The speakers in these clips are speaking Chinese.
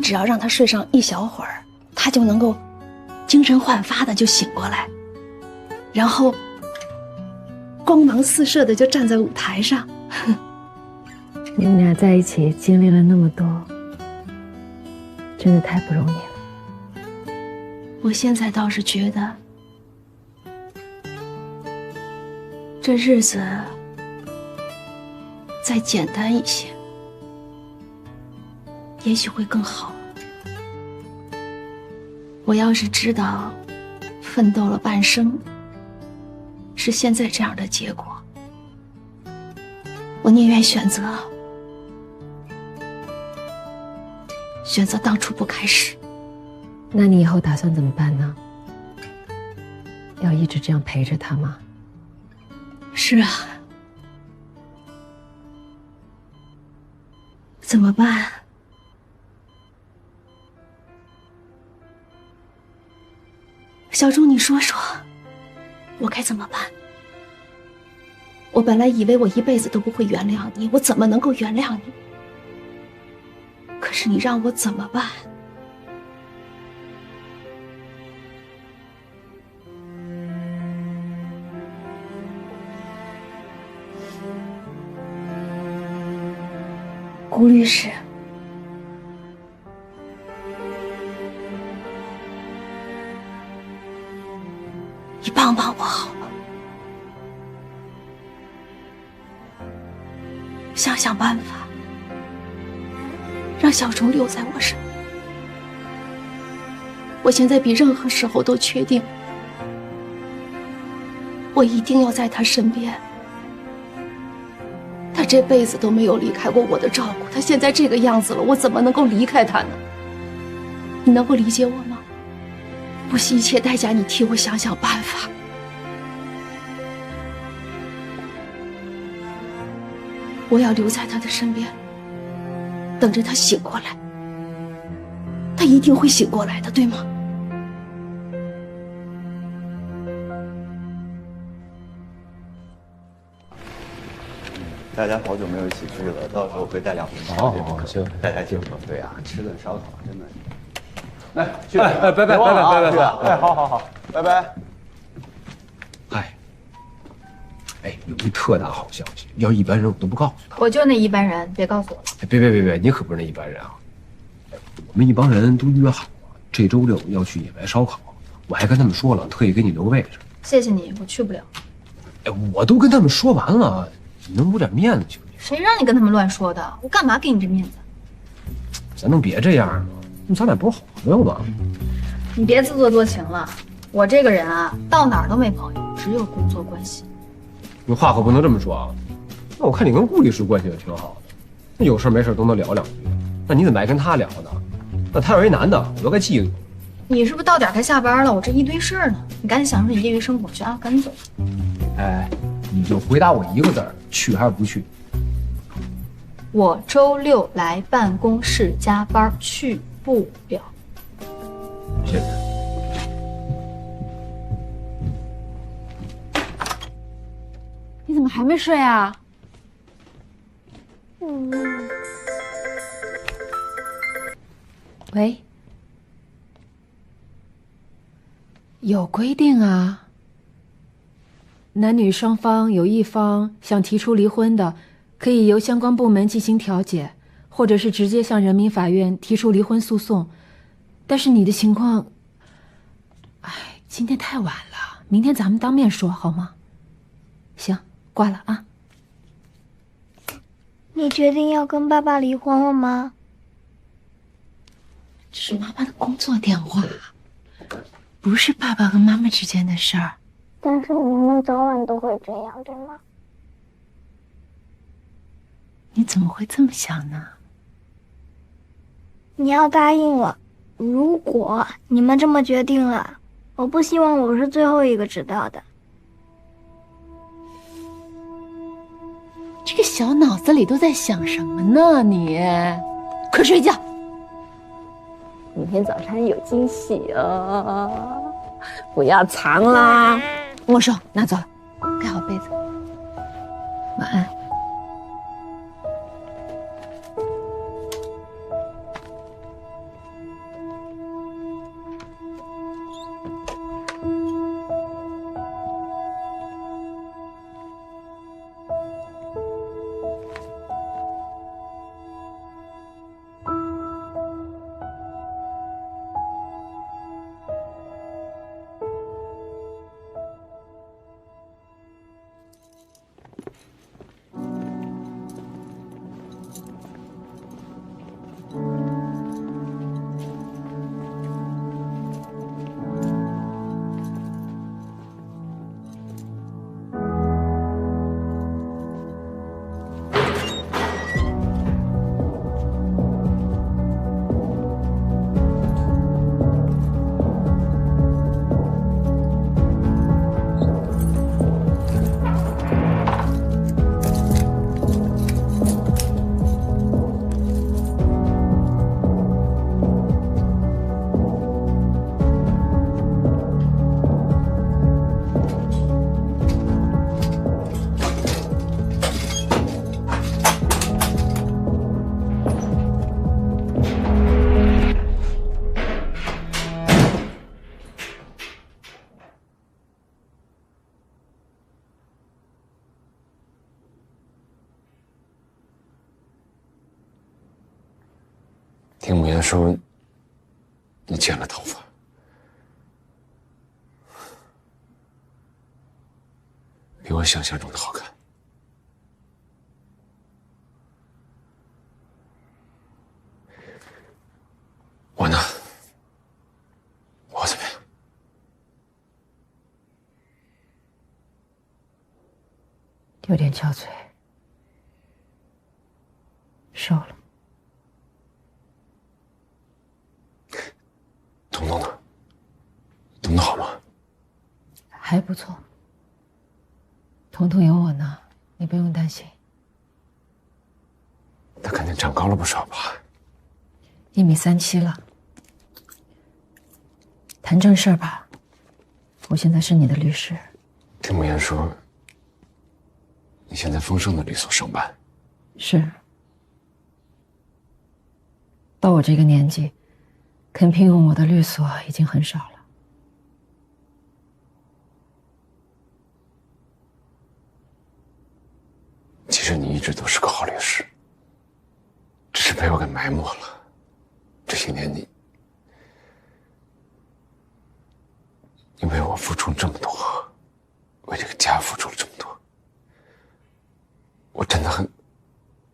只要让他睡上一小会儿，他就能够精神焕发的就醒过来，然后光芒四射的就站在舞台上。你们俩在一起经历了那么多，真的太不容易了。我现在倒是觉得，这日子再简单一些，也许会更好。我要是知道奋斗了半生是现在这样的结果，我宁愿选择当初不开始。那你以后打算怎么办呢？要一直这样陪着他吗？是啊，怎么办？小钟，你说说，我该怎么办？我本来以为我一辈子都不会原谅你，我怎么能够原谅你？可是你让我怎么办？顾律师，你帮帮我好吗？想想办法，让小钟留在我身边。我现在比任何时候都确定，我一定要在他身边。他这辈子都没有离开过我的照顾，他现在这个样子了，我怎么能够离开他呢？你能够理解我吗？不惜一切代价，你替我想想办法。我要留在他的身边，等着他醒过来。他一定会醒过来的，对吗？大家好久没有一起聚了，到时候我会带2瓶烧酒，行，带带劲嘛。对呀，吃顿烧烤真的。来，去，拜拜，哎，好，拜拜。哎，有一特大好消息，要一般人我都不告诉他。我就那一般人，别告诉我了。哎，别，你可不是那一般人啊！我们一帮人都约好了，这周6要去野外烧烤，我还跟他们说了，特意给你留个位置。谢谢你，我去不了。哎，我都跟他们说完了，你能留点面子行不行？谁让你跟他们乱说的？我干嘛给你这面子？咱能别这样吗？咱俩不是好朋友吗？你别自作多情了。我这个人啊，到哪儿都没朋友，只有工作关系。你话可不能这么说啊！那我看你跟顾律师关系也挺好的，那有事没事都能聊2句。那你怎么还跟他聊呢？那他要一男的，我都该记住。你是不是到点该下班了？我这一堆事儿呢，你赶紧享受你业余生活去啊！赶紧走。哎，你就回答我一个字儿，去还是不去？我周6来办公室加班，去不了。谢谢。你怎么还没睡啊？喂，有规定啊，男女双方有一方想提出离婚的，可以由相关部门进行调解，或者是直接向人民法院提出离婚诉讼。但是你的情况，哎，今天太晚了，明天咱们当面说好吗？行，挂了啊。你决定要跟爸爸离婚了吗？这是妈妈的工作电话，不是爸爸和妈妈之间的事儿。但是你们早晚都会这样，对吗？你怎么会这么想呢？你要答应我，如果你们这么决定了，我不希望我是最后一个知道的。这个小脑子里都在想什么呢？你快睡觉。明天早上有惊喜哦，不要藏啦。没收，拿走了，盖好被子。晚安。听母言说，你剪了头发，比我想象中的好看。我呢？我怎么样？有点憔悴，瘦了。彤彤呢？彤彤好吗？还不错。彤彤有我呢，你不用担心。他肯定长高了不少吧1.37米了。谈正事儿吧，我现在是你的律师。听母言说，你现在丰盛的律所上班。是。到我这个年纪，肯聘用我的律所已经很少了。其实你一直都是个好律师，只是被我给埋没了。这些年你为我付出这么多，为这个家付出了这么多，我真的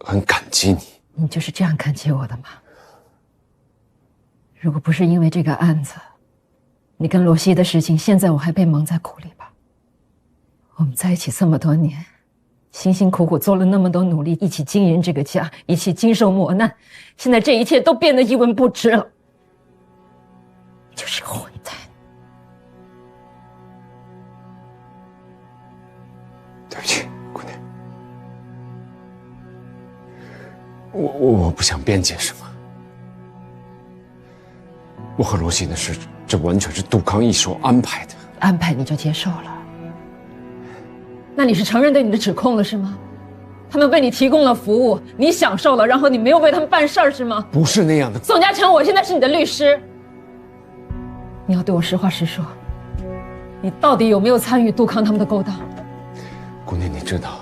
很感激你。你就是这样感激我的吗？如果不是因为这个案子，你跟罗西的事情，现在我还被蒙在鼓里吧。我们在一起这么多年，辛辛苦苦做了那么多努力，一起经营这个家，一起经受磨难，现在这一切都变得一文不值了。你就是个混蛋。对不起，姑娘，我不想辩解什么。我和罗西的事，这完全是杜康一手安排的。安排你就接受了？那你是承认对你的指控了是吗？他们为你提供了服务，你享受了，然后你没有为他们办事儿是吗？不是那样的。宋嘉诚，我现在是你的律师，你要对我实话实说，你到底有没有参与杜康他们的勾当？姑娘，你知道，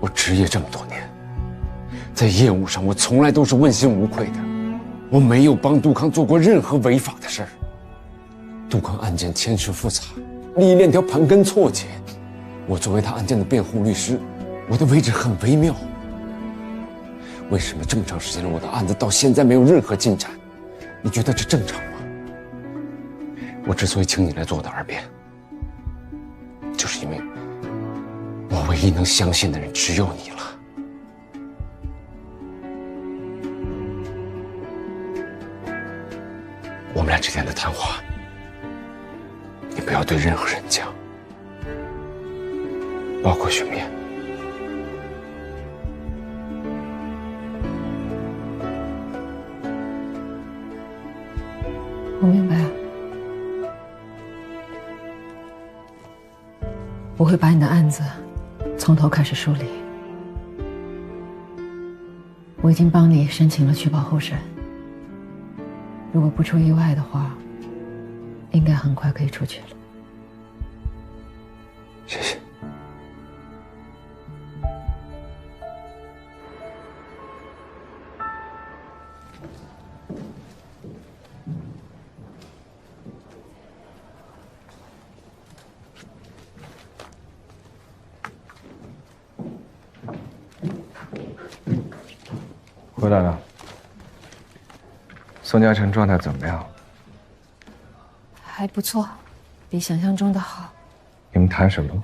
我执业这么多年，在业务上我从来都是问心无愧的，我没有帮杜康做过任何违法的事儿。杜康案件牵涉复杂，利益链条盘根错节，我作为他案件的辩护律师，我的位置很微妙。为什么这么长时间了，我的案子到现在没有任何进展？你觉得这正常吗？我之所以请你来做我的二辩，就是因为我唯一能相信的人只有你了。我们俩之间的谈话，你不要对任何人讲，包括雪面。我明白了，我会把你的案子从头开始梳理。我已经帮你申请了取保候审，如果不出意外的话，应该很快可以出去了。谢谢。回来了。宋嘉诚状态怎么样？还不错，比想象中的好。你们谈什么了？